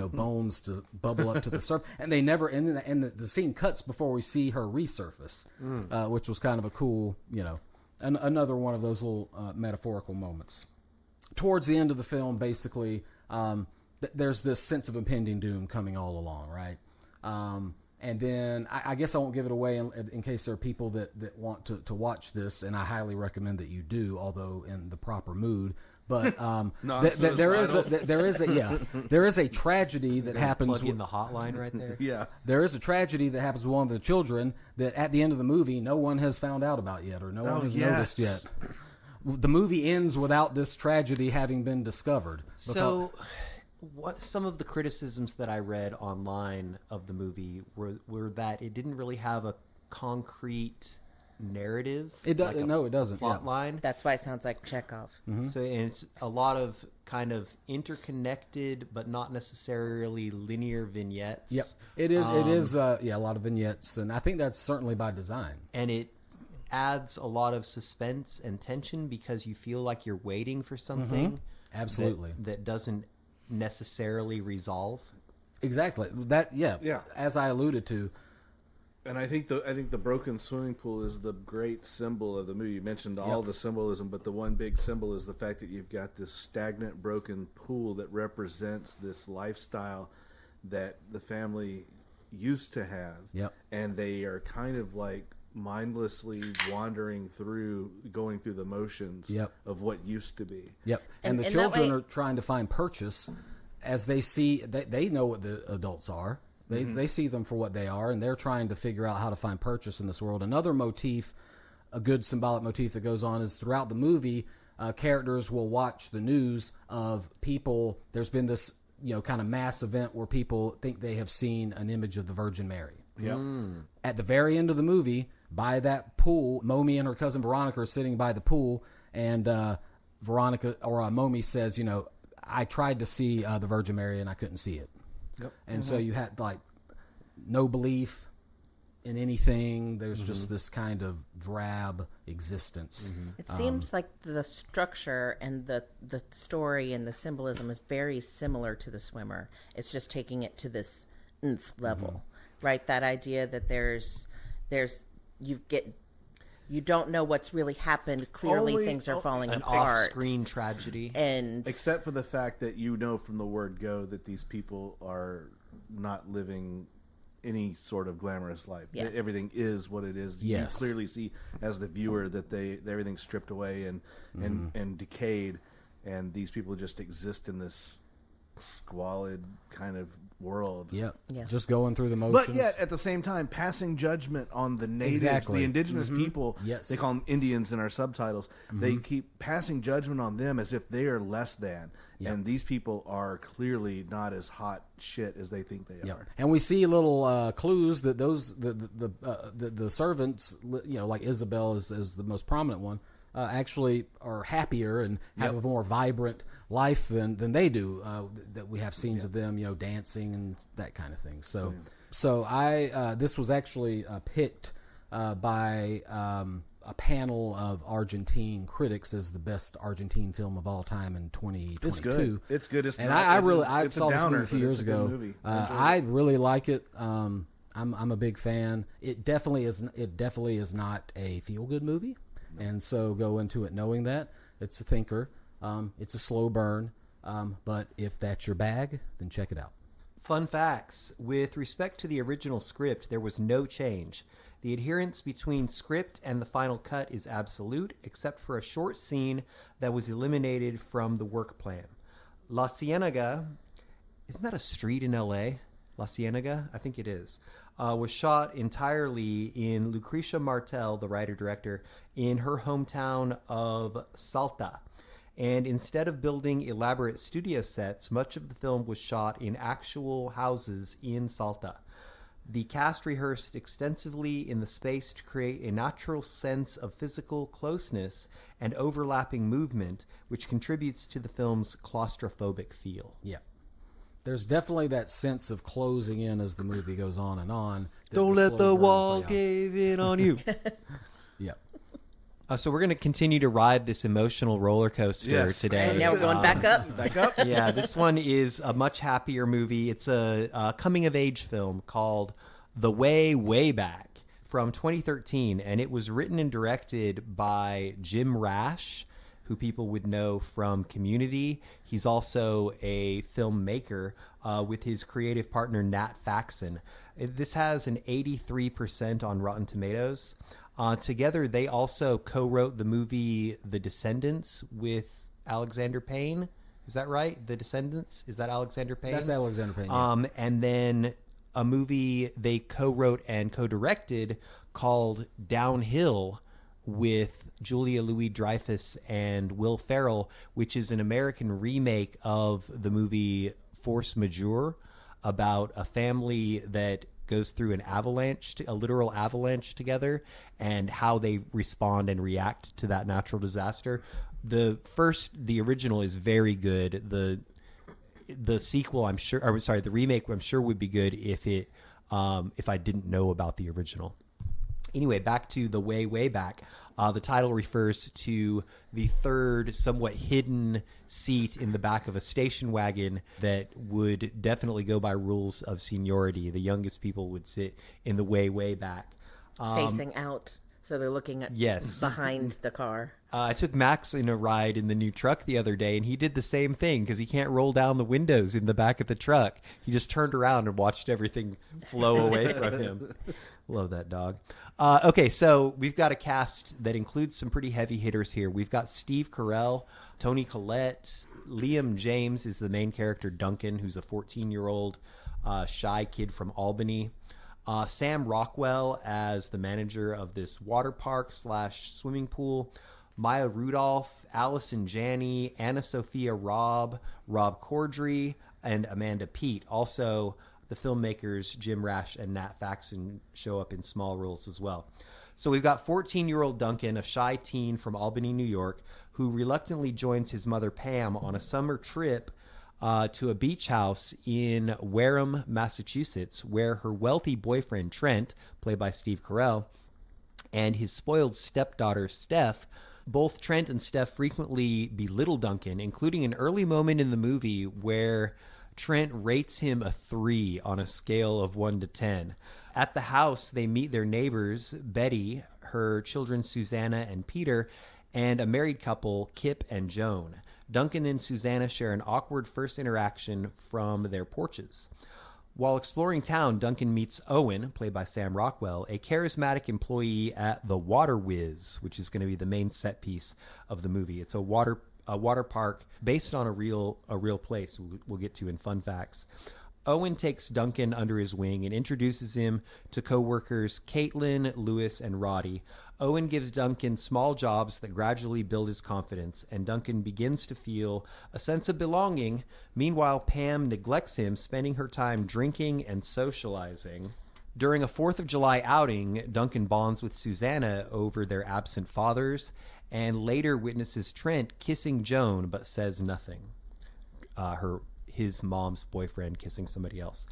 bones to bubble up to the surface. And they never, and the scene cuts before we see her resurface, which was kind of a cool, another one of those little metaphorical moments. Towards the end of the film, basically, there's this sense of impending doom coming all along, right? And then I guess I won't give it away in case there are people that want to watch this, and I highly recommend that you do, although in the proper mood. But there is a tragedy that happens. Plug in the hotline right there. Yeah, there is a tragedy that happens with one of the children that at the end of the movie no one has found out about yet, or no one has noticed yet. The movie ends without this tragedy having been discovered. So, what some of the criticisms that I read online of the movie were that it didn't really have a concrete narrative. It does. No, it doesn't. Plot line. That's why it sounds like Chekhov. Mm-hmm. So, and it's a lot of kind of interconnected, but not necessarily linear vignettes. Yep, it is. It is. A lot of vignettes, and I think that's certainly by design. And it adds a lot of suspense and tension because you feel like you're waiting for something. Absolutely. That doesn't necessarily resolve. Exactly. That. Yeah. As I alluded to. And I think the broken swimming pool is the great symbol of the movie. You mentioned all the symbolism, but the one big symbol is the fact that you've got this stagnant, broken pool that represents this lifestyle that the family used to have. Yep. And they are kind of like mindlessly wandering through, going through the motions of what used to be. Yep. And the children are trying to find purchase as they see, they know what the adults are. They see them for what they are, and they're trying to figure out how to find purchase in this world. Another motif, a good symbolic motif that goes on, is throughout the movie, characters will watch the news of people. There's been this, kind of mass event where people think they have seen an image of the Virgin Mary. Yep. At the very end of the movie, by that pool, Momi and her cousin Veronica are sitting by the pool, and Momi says, I tried to see the Virgin Mary and I couldn't see it. Yep. And so you had no belief in anything. There's just this kind of drab existence. It seems like the structure and the story and the symbolism is very similar to The Swimmer. It's just taking it to this nth level, right? That idea that you don't know what's really happened. Clearly, things are falling an apart. Off-screen tragedy. And except for the fact that from the word go that these people are not living any sort of glamorous life. Yeah. Everything is what it is. Yes. You clearly see as the viewer that everything's stripped away and decayed, and these people just exist in this squalid kind of world. Yeah. Yeah. Just going through the motions. But yet, at the same time, passing judgment on the natives, Exactly. the indigenous people. Yes. They call them Indians in our subtitles. They keep passing judgment on them as if they are less than. Yep. And these people are clearly not as hot shit as they think they are. And we see little clues that the servants, like Isabel is the most prominent one, actually are happier and have a more vibrant life than they do. That we have scenes of them, dancing and that kind of thing. So I this was actually picked by a panel of Argentine critics as the best Argentine film of all time in 2022. It's good. It's good. I saw this movie a few years ago. I really like it. I'm a big fan. It definitely is not a feel good movie. And so go into it knowing that it's a thinker. It's a slow burn. But if that's your bag, then check it out. Fun facts. With respect to the original script, there was no change. The adherence between script and the final cut is absolute, except for a short scene that was eliminated from the work plan. La Cienega, isn't that a street in L.A.? La Cienega? I think it is. Was shot entirely in Lucrecia Martel, the writer-director, in her hometown of Salta. And instead of building elaborate studio sets, much of the film was shot in actual houses in Salta. The cast rehearsed extensively in the space to create a natural sense of physical closeness and overlapping movement, which contributes to the film's claustrophobic feel. Yeah. There's definitely that sense of closing in as the movie goes on and on. Don't let the wall cave in on you. Yeah. So we're going to continue to ride this emotional roller coaster today. And now we're going back up. Back up? Yeah, this one is a much happier movie. It's a coming-of-age film called The Way Back from 2013, and it was written and directed by Jim Rash, who people would know from Community. He's also a filmmaker with his creative partner, Nat Faxon. This has an 83% on Rotten Tomatoes. Together, they also co-wrote the movie The Descendants with Alexander Payne. Is that right? The Descendants? Is that Alexander Payne? That's Alexander Payne. Yeah. And then a movie they co-wrote and co-directed called Downhill with Julia Louis-Dreyfus and Will Ferrell, which is an American remake of the movie Force Majeure, about a family that goes through a literal avalanche together, and how they respond and react to that natural disaster. The original is very good. The sequel, the remake, I'm sure would be good if I didn't know about the original. Anyway, back to the way back. The title refers to the third, somewhat hidden seat in the back of a station wagon that would definitely go by rules of seniority. The youngest people would sit in the way back. Facing out, so they're looking at behind the car. I took Max in a ride in the new truck the other day, and he did the same thing because he can't roll down the windows in the back of the truck. He just turned around and watched everything flow away from him. Love that dog. Okay, so we've got a cast that includes some pretty heavy hitters here. We've got Steve Carell, Toni Collette, Liam James is the main character, Duncan, who's a 14-year-old shy kid from Albany. Sam Rockwell as the manager of this water park / swimming pool. Maya Rudolph, Allison Janney, Anna Sophia Robb, Rob Corddry, and Amanda Peet. Also, the filmmakers Jim Rash and Nat Faxon show up in small roles as well. So we've got 14-year-old Duncan, a shy teen from Albany, New York, who reluctantly joins his mother Pam on a summer trip to a beach house in Wareham, Massachusetts, where her wealthy boyfriend Trent, played by Steve Carell, and his spoiled stepdaughter Steph. Both Trent and Steph frequently belittle Duncan, including an early moment in the movie where Trent rates him a 3 on a scale of 1 to 10. At the house, they meet their neighbors, Betty, her children Susanna and Peter, and a married couple, Kip and Joan. Duncan and Susanna share an awkward first interaction from their porches. While exploring town, Duncan meets Owen, played by Sam Rockwell, a charismatic employee at the Water Whiz, which is going to be the main set piece of the movie. It's a water park based on a real place we'll get to in fun facts. Owen takes Duncan under his wing and introduces him to co-workers Caitlin, Lewis, and Roddy. Owen gives Duncan small jobs that gradually build his confidence, and Duncan begins to feel a sense of belonging. Meanwhile, Pam neglects him, spending her time drinking and socializing. During a 4th of July outing, Duncan bonds with Susanna over their absent fathers, and later witnesses Trent kissing Joan, but says nothing. His mom's boyfriend kissing somebody else.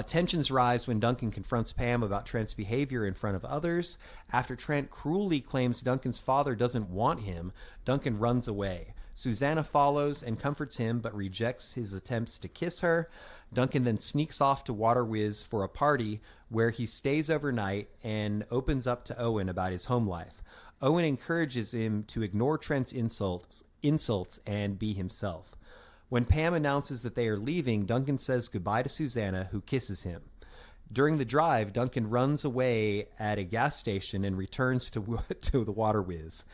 Tensions rise when Duncan confronts Pam about Trent's behavior in front of others. After Trent cruelly claims Duncan's father doesn't want him, Duncan runs away. Susanna follows and comforts him, but rejects his attempts to kiss her. Duncan then sneaks off to Water Whiz for a party where he stays overnight and opens up to Owen about his home life. Owen encourages him to ignore Trent's insults and be himself. When Pam announces that they are leaving, Duncan says goodbye to Susanna, who kisses him. During the drive, Duncan runs away at a gas station and returns to the Water Whiz,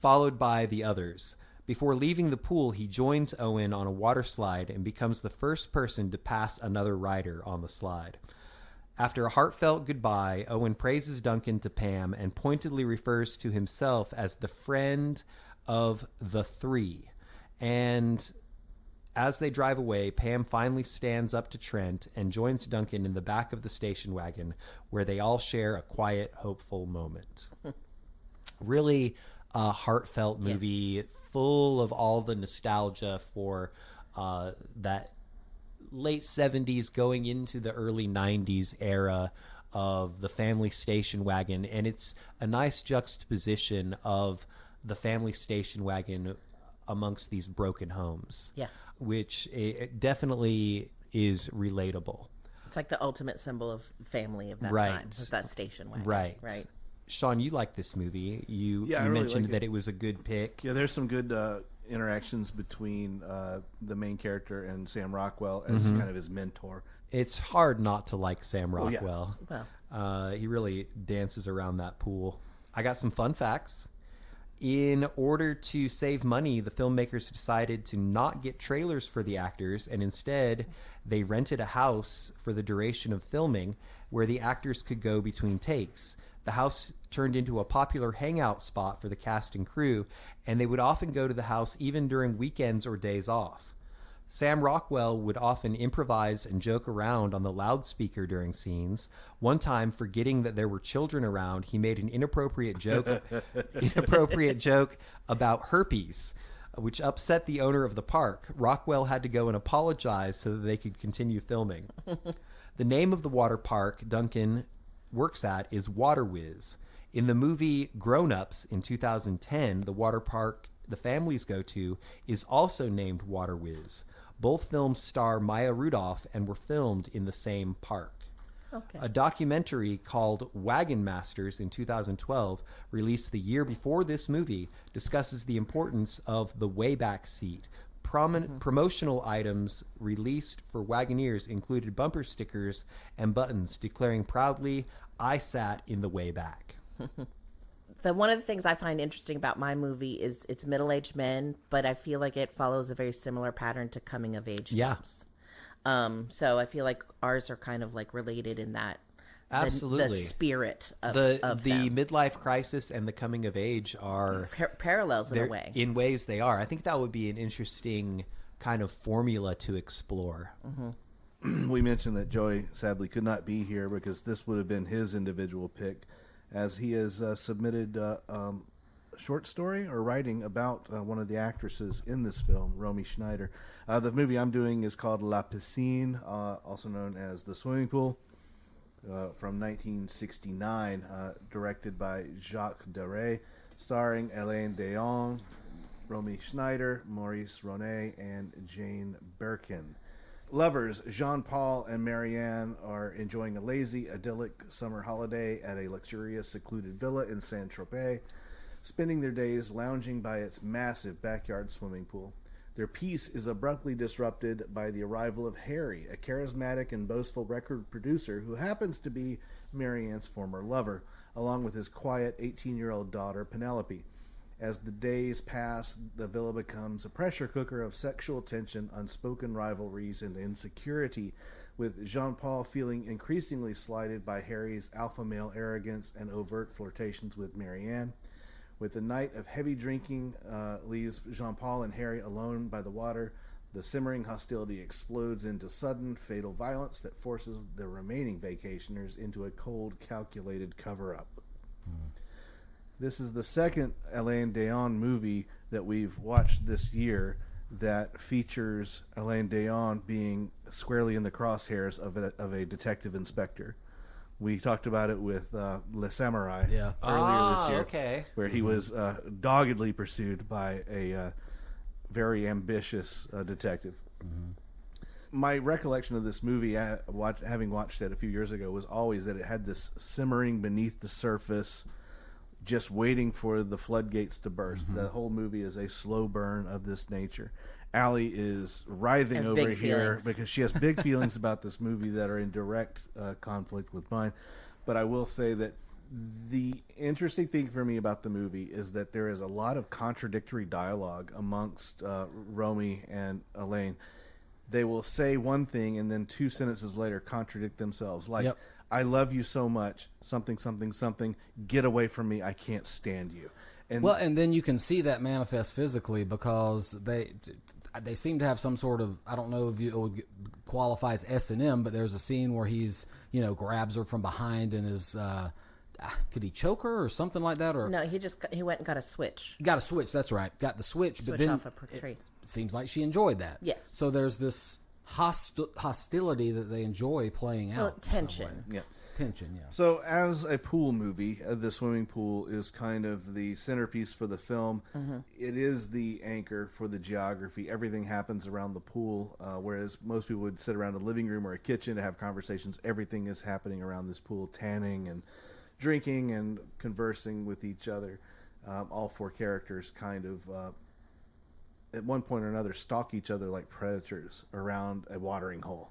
followed by the others. Before leaving the pool, he joins Owen on a water slide and becomes the first person to pass another rider on the slide. After a heartfelt goodbye, Owen praises Duncan to Pam and pointedly refers to himself as the friend of the 3. And as they drive away, Pam finally stands up to Trent and joins Duncan in the back of the station wagon, where they all share a quiet, hopeful moment. Really a heartfelt movie, full of all the nostalgia for that late 70s going into the early 90s era of the family station wagon. And it's a nice juxtaposition of the family station wagon amongst these broken homes. Yeah. Which it definitely is relatable. It's like the ultimate symbol of family of that time. It's that station wagon. Right. Shawn, you like this movie. You mentioned that it was a good pick. Yeah, there's some good interactions between the main character and Sam Rockwell as kind of his mentor. It's hard not to like Sam Rockwell. He really dances around that pool. I got some fun facts. In order to save money, the filmmakers decided to not get trailers for the actors, and instead they rented a house for the duration of filming where the actors could go between takes. The house turned into a popular hangout spot for the cast and crew, and they would often go to the house even during weekends or days off. Sam Rockwell would often improvise and joke around on the loudspeaker during scenes. One time, forgetting that there were children around, he made an inappropriate joke about herpes, which upset the owner of the park. Rockwell had to go and apologize so that they could continue filming. The name of the water park, Duncan, works at is Water Whiz. In the movie Grown Ups in 2010, the water park the families go to is also named Water Whiz. Both films star Maya Rudolph and were filmed in the same park. Okay. A documentary called Wagon Masters in 2012, released the year before this movie, discusses the importance of the Wayback Seat. Promotional items released for Wagoneers included bumper stickers and buttons declaring proudly, "I sat in the way back." One of the things I find interesting about my movie is it's middle-aged men, but I feel like it follows a very similar pattern to coming-of-age films. So I feel like ours are kind of like related in that. Absolutely. The spirit of the them. midlife crisis and the coming of age are parallels in a way. In ways they are. I think that would be an interesting kind of formula to explore. We mentioned that Joey sadly could not be here because this would have been his individual pick, as he has submitted a short story or writing about one of the actresses in this film, Romy Schneider. The movie I'm doing is called La Piscine, also known as The Swimming Pool, from 1969, directed by Jacques Deray, starring Alain Delon, Romy Schneider, Maurice Ronet, and Jane Birkin. Lovers Jean-Paul and Marianne are enjoying a lazy, idyllic summer holiday at a luxurious, secluded villa in Saint-Tropez, spending their days lounging by its massive backyard swimming pool. Their peace is abruptly disrupted by the arrival of Harry, a charismatic and boastful record producer who happens to be Marianne's former lover, along with his quiet 18-year-old daughter, Penelope. As the days pass, the villa becomes a pressure cooker of sexual tension, unspoken rivalries, and insecurity, with Jean-Paul feeling increasingly slighted by Harry's alpha male arrogance and overt flirtations with Marianne. With the night of heavy drinking leaves Jean-Paul and Harry alone by the water, the simmering hostility explodes into sudden, fatal violence that forces the remaining vacationers into a cold, calculated cover-up. This is the second Alain Delon movie that we've watched this year that features Alain Delon being squarely in the crosshairs of a detective inspector. We talked about it with Le Samurai earlier this year, where he was doggedly pursued by a very ambitious detective. My recollection of this movie, having watched it a few years ago, was always that it had this simmering beneath the surface, just waiting for the floodgates to burst. The whole movie is a slow burn of this nature. Allie is writhing over here because she has big feelings about this movie that are in direct conflict with mine. But I will say that the interesting thing for me about the movie is that there is a lot of contradictory dialogue amongst Romy and Elaine. They will say one thing and then 2 sentences later contradict themselves. Like, I love you so much, something, something, something, get away from me, I can't stand you. And then you can see that manifest physically because they seem to have some sort of, I don't know if it would qualify as S&M, but there's a scene where he's, grabs her from behind and is, could he choke her or something like that? Or no, he went and got a switch. Got a switch, that's right. Got the switch, but then off a tree. It seems like she enjoyed that. Yes. So there's this hostility that they enjoy playing out. Well, tension. Yeah. Tension, yeah. So as a pool movie, the swimming pool is kind of the centerpiece for the film. It is the anchor for the geography. Everything happens around the pool, whereas most people would sit around a living room or a kitchen to have conversations. Everything is happening around this pool, tanning and drinking and conversing with each other. All 4 characters kind of, at one point or another, stalk each other like predators around a watering hole,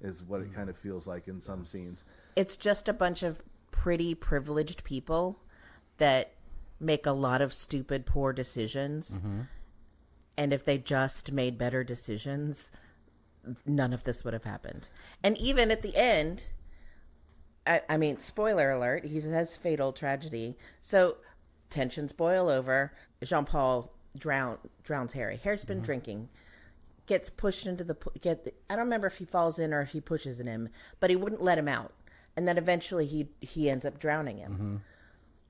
is what it kind of feels like in some scenes. It's just a bunch of pretty privileged people that make a lot of stupid, poor decisions. And if they just made better decisions, none of this would have happened. And even at the end, I mean, spoiler alert, he says fatal tragedy. So tensions boil over. Jean-Paul drowns Harry. Harry's been drinking. Gets pushed into the I don't remember if he falls in or if he pushes him, but he wouldn't let him out. And then eventually he ends up drowning him.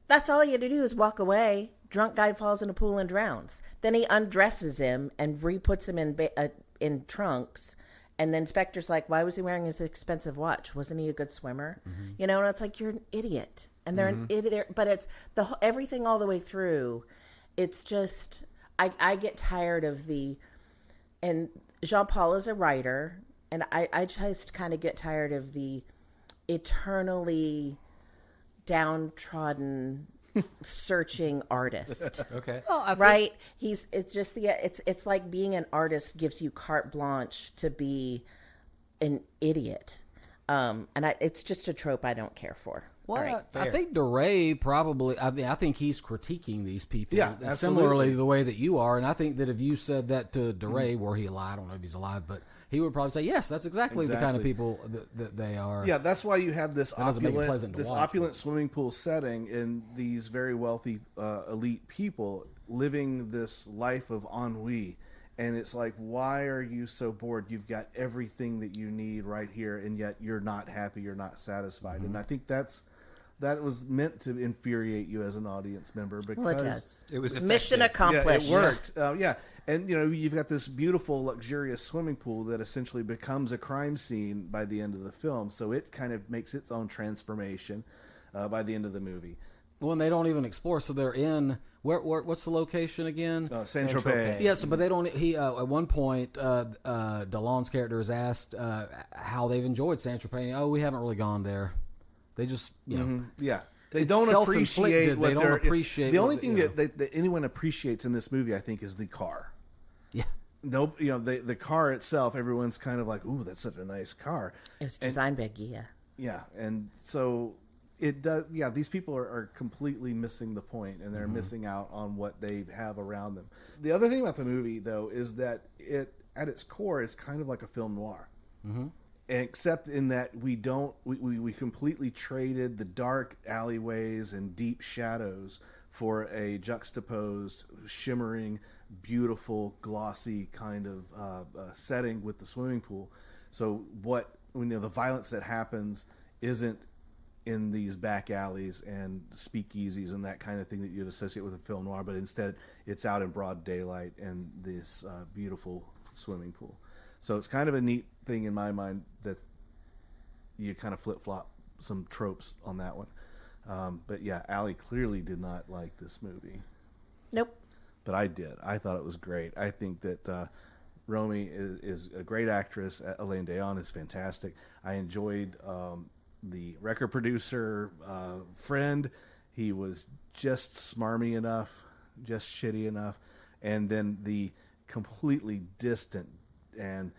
That's all he had to do is walk away. Drunk guy falls in a pool and drowns. Then he undresses him and re-puts him in trunks And then Spectre's like, why was he wearing his expensive watch? Wasn't he a good swimmer? You know, and it's like, you're an idiot. And they're an idiot. But it's everything all the way through. It's just, I get tired of and Jean-Paul is a writer. And I just kind of get tired of the eternally downtrodden searching artist. Okay. Well, Right? It's like being an artist gives you carte blanche to be an idiot. It's just a trope I don't care for. Well, All right. I think DeRay probably. I mean, I think he's critiquing these people. Yeah, absolutely. Similarly to the way that you are, and I think that if you said that to DeRay, were he alive? I don't know if he's alive, but he would probably say, "Yes, that's exactly the kind of people that they are." Yeah, that's why you have this doesn't make it pleasant to watch, opulent swimming pool setting and these very wealthy, elite people living this life of ennui. And it's like, why are you so bored? You've got everything that you need right here, and yet you're not happy, you're not satisfied. And I think that was meant to infuriate you as an audience member, because It was Mission effective. accomplished. yeah, it worked. Yeah, and you've got this beautiful, luxurious swimming pool that essentially becomes a crime scene by the end of the film. So it kind of makes its own transformation by the end of the movie. Well, and they don't even explore. So they're in what's the location again? Saint-Tropez. Yes, but they don't. He at one point, DeLonge's character is asked how they've enjoyed Saint-Tropez. Oh, we haven't really gone there. They just, Yeah. They It's don't self-inflicted. appreciate what They don't they're... appreciate The what only the- thing you that anyone appreciates in this movie, I think, is the car. yeah. Nope, the car itself, everyone's kind of like, ooh, that's such a nice car. It was designed by Gia. Yeah, and so it does. Yeah, these people are completely missing the point, and they're missing out on what they have around them. The other thing about the movie, though, is that at its core, it's kind of like a film noir. Except in that we completely traded the dark alleyways and deep shadows for a juxtaposed, shimmering, beautiful, glossy kind of setting with the swimming pool. So the violence that happens isn't in these back alleys and speakeasies and that kind of thing that you'd associate with a film noir, but instead it's out in broad daylight and this beautiful swimming pool. So it's kind of a neat thing in my mind that you kind of flip-flop some tropes on that one. But yeah, Allie clearly did not like this movie. Nope. But I did. I thought it was great. I think that Romy is a great actress. Elaine Deon is fantastic. I enjoyed the record producer friend. He was just smarmy enough, just shitty enough. And then the completely distant and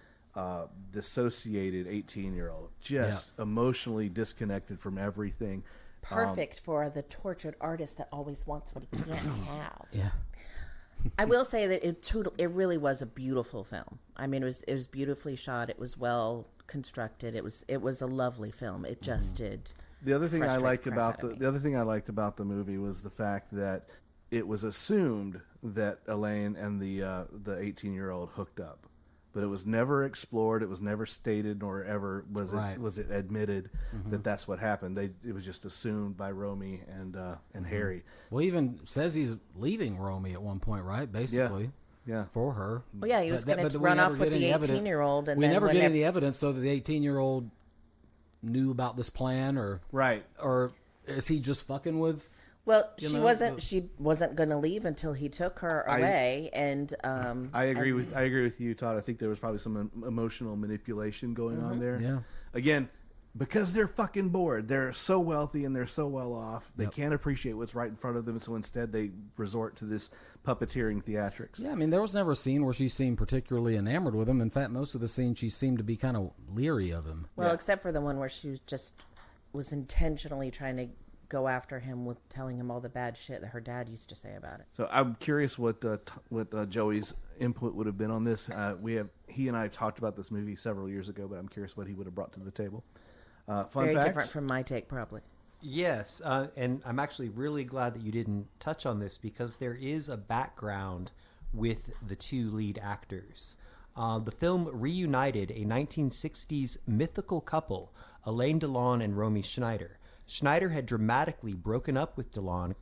dissociated 18-year-old, just emotionally disconnected from everything. Perfect for the tortured artist that always wants what he can't have. Yeah. I will say that it really was a beautiful film. I mean, it was beautifully shot. It was well constructed. It was a lovely film. It just did. The other thing I frustrate liked the crap about out of me. the other thing I liked about the movie was the fact that it was assumed that Elaine and the 18-year-old hooked up, but it was never explored. It was never stated, nor ever was it admitted that that's what happened. It was just assumed by Romy and Harry. Well, he even says he's leaving Romy at one point, right? Basically. Yeah. For her. Well, yeah, he was But going to we run never off with get the any evidence. 18-year-old, and we then never get whenever- any evidence so that the 18-year-old knew about this plan, or Right. or is he just fucking with? Well, You she know, wasn't going to leave until he took her away, and I agree with you, Todd. I think there was probably some emotional manipulation going on there. Yeah. Again, because they're fucking bored. They're so wealthy and they're so well off. They can't appreciate what's right in front of them, so instead they resort to this puppeteering theatrics. Yeah, I mean, there was never a scene where she seemed particularly enamored with him. In fact, most of the scenes she seemed to be kind of leery of him. well, except for the one where she was intentionally trying to go after him with telling him all the bad shit that her dad used to say about it. So I'm curious what Joey's input would have been on this. He and I talked about this movie several years ago, but I'm curious what he would have brought to the table. Fun Very facts? different from my take, probably. Yes, and I'm actually really glad that you didn't touch on this, because there is a background with the two lead actors. The film reunited a 1960s mythical couple, Elaine Delon and Romy Schneider. Schneider had dramatically broken up with Delon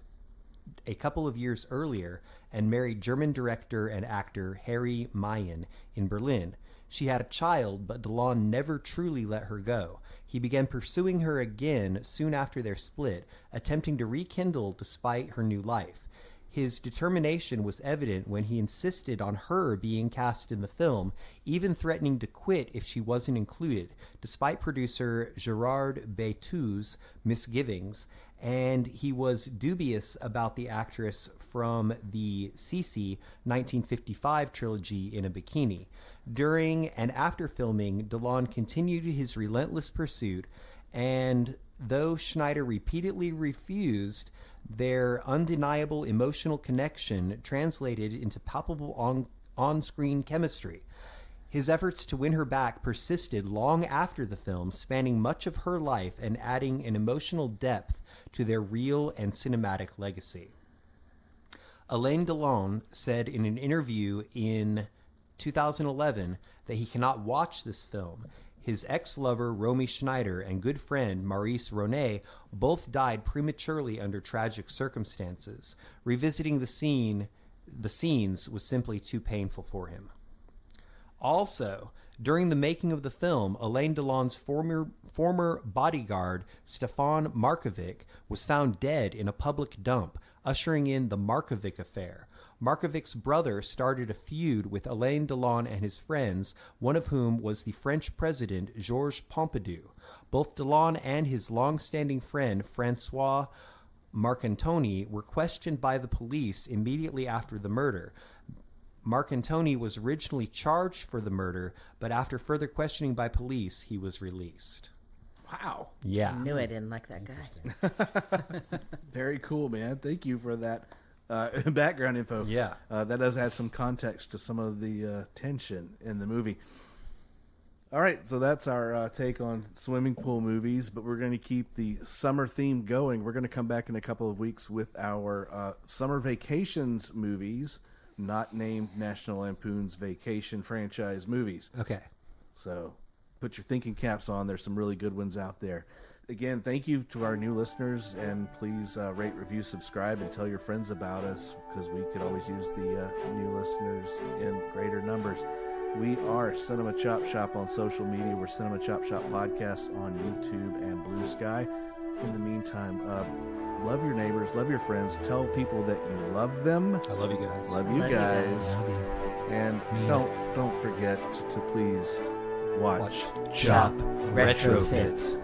a couple of years earlier and married German director and actor Harry Mayen in Berlin. She had a child, but DeLon never truly let her go. He began pursuing her again soon after their split, attempting to rekindle despite her new life. His determination was evident when he insisted on her being cast in the film, even threatening to quit if she wasn't included, despite producer Gerard Bétu's misgivings, and he was dubious about the actress from the Sisi 1955 trilogy in a bikini. During and after filming, DeLon continued his relentless pursuit, and though Schneider repeatedly refused, their undeniable emotional connection translated into palpable on-screen chemistry. His efforts to win her back persisted long after the film, spanning much of her life and adding an emotional depth to their real and cinematic legacy. Alain Delon said in an interview in 2011 that he cannot watch this film. His ex-lover, Romy Schneider, and good friend, Maurice Ronet, both died prematurely under tragic circumstances. Revisiting the scenes was simply too painful for him. Also, during the making of the film, Alain Delon's former bodyguard, Stefan Markovic, was found dead in a public dump, ushering in the Markovic affair. Markovic's brother started a feud with Alain Delon and his friends, one of whom was the French president Georges Pompidou. Both Delon and his long-standing friend Francois Marcantoni were questioned by the police immediately after the murder. Marcantoni was originally charged for the murder, but after further questioning by police, he was released. Wow. Yeah. I knew I didn't like that guy. Very cool, man. Thank you for that background info. Yeah. That does add some context to some of the tension in the movie. All right, so that's our take on swimming pool movies, but we're going to keep the summer theme going. We're going to come back in a couple of weeks with our summer vacations movies, not named National Lampoon's Vacation franchise movies. Okay. So put your thinking caps on. There's some really good ones out there. Again, thank you to our new listeners, and please rate, review, subscribe, and tell your friends about us, because we could always use the new listeners in greater numbers. We are Cinema Chop Shop on social media. We're Cinema Chop Shop Podcast on YouTube and Blue Sky. In the meantime, love your neighbors, love your friends, tell people that you love them. I love you guys. Love you guys. And don't forget to please watch Chop Retrofit. Retrofit.